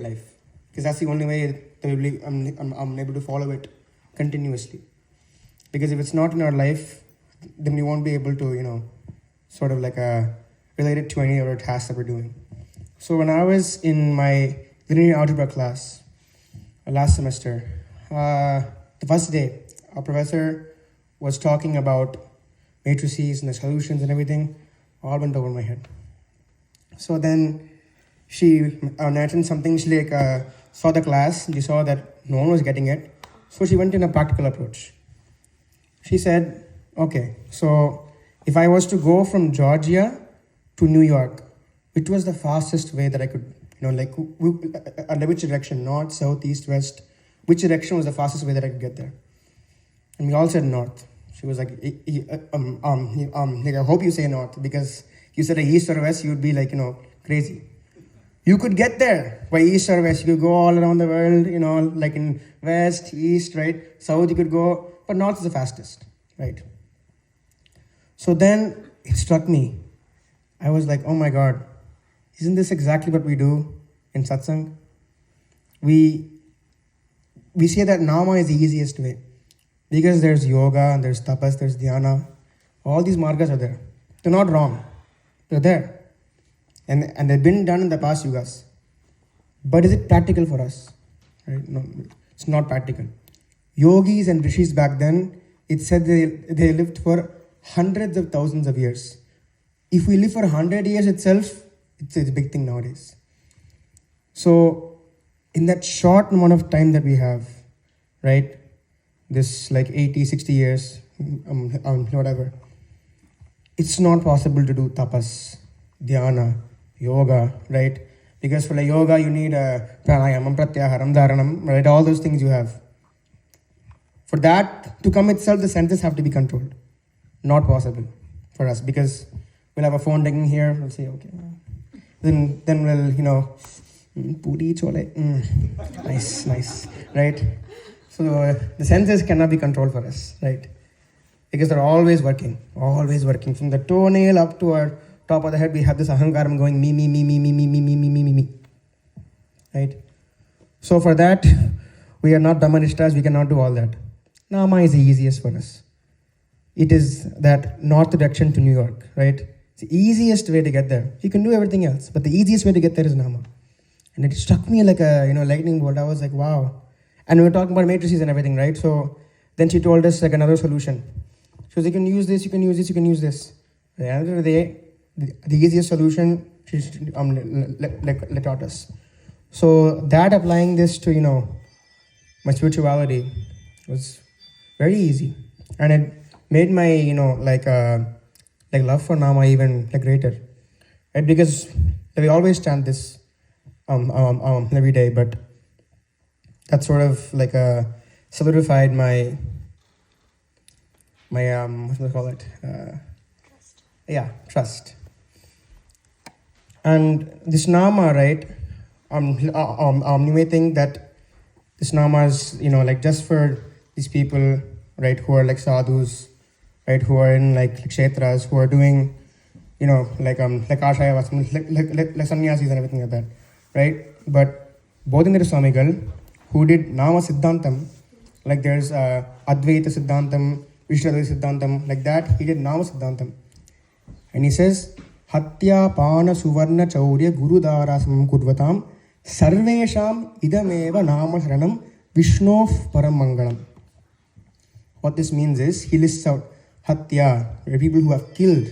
life, because that's the only way that I'm able to follow it continuously. Because if it's not in our life, then we won't be able to, sort of like relate it to any other task that we're doing. So when I was in my linear algebra class last semester, the first day, our professor was talking about matrices and the solutions and everything. All went over my head. So then she mentioned something. She saw the class. She saw that no one was getting it. So she went in a practical approach. She said, okay, so if I was to go from Georgia to New York, which was the fastest way that I could, which direction, north, south, east, west, which direction was the fastest way that I could get there? And we all said north. She was like, I hope you say north, because you said east or west, you would be crazy. You could get there by east or west. You could go all around the world, like in west, east, right? South you could go, but north is the fastest, right? So then it struck me. I was like, oh my God, isn't this exactly what we do in satsang? We say that nama is the easiest way, because there's yoga, there's tapas, there's dhyana. All these margas are there. They're not wrong. They're there. And they've been done in the past yugas. But is it practical for us? Right? No, it's not practical. Yogis and rishis back then, it said they lived for hundreds of thousands of years. If we live for 100 years itself, it's a big thing nowadays. So in that short amount of time that we have, right, this 80, 60 years, whatever, it's not possible to do tapas, dhyana, yoga, right? Because for yoga, you need pranayamam, pratyaharam, dharanam, right? All those things you have. For that to come itself, the senses have to be controlled. Not possible for us, because we'll have a phone ringing here. We'll say, okay. Then we'll, puri chole. Nice, right? So the senses cannot be controlled for us, right? Because they're always working. From the toenail up to our top of the head, we have this ahankaram going me, right? So for that, we are not Brahmanishtas, we cannot do all that. Nama is the easiest for us. It is that north direction to New York, right? It's the easiest way to get there. You can do everything else, but the easiest way to get there is Nama. And it struck me like a lightning bolt. I was like, wow. And we were talking about matrices and everything, right? So then she told us another solution. She was, you can use this, you can use this, you can use this. At the end of the day, the easiest solution she taught us. So that applying this to, my spirituality was very easy. And it made my, love for Nama even greater. Right? Because we always chant this every day, but that sort of solidified my what do I call it? Trust. And this Nama, right? You may think that this Nama is, just for these people, right, who are sadhus, right, who are in kshetras, who are doing, ashaya vasam, like sannyasis and everything like that, right? But Bodhindra Swamigal, who did Nama Siddhantam, there's Advaita Siddhantam, Vishnadvaita Siddhantam, like that, he did Nama Siddhantam. And he says, Hatya Pana Suvarna Chaurya Gurudara Samam Kurvatam Sarvesham Idameva Nama Sharanam Vishnov Paramangalam. What this means is, he lists out Hatya, people who have killed,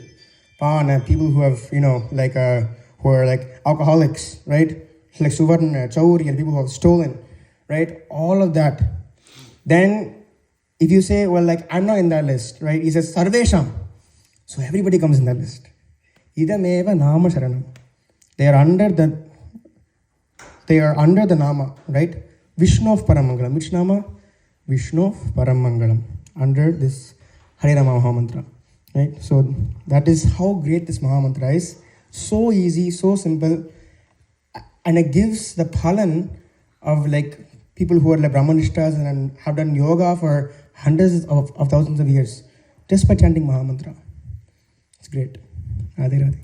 Pana, people who have, who are alcoholics, right? Like Suvarna, Chaurya, people who have stolen, right? All of that. Then, if you say, well, I'm not in that list, right? He says, Sarvesham. So everybody comes in that list. Idameva Nama Sharanam. They are under the Nama, right? Vishnov Paramangalam. Which Nama? Vishnov Paramangalam. Under this Hare Rama Mahamantra, right? So that is how great this Mahamantra is. So easy, so simple. And it gives the phalan of people who are Brahmanishtas and have done yoga for hundreds of thousands of years just by chanting Mahamantra. It's great. Radhe Radhe.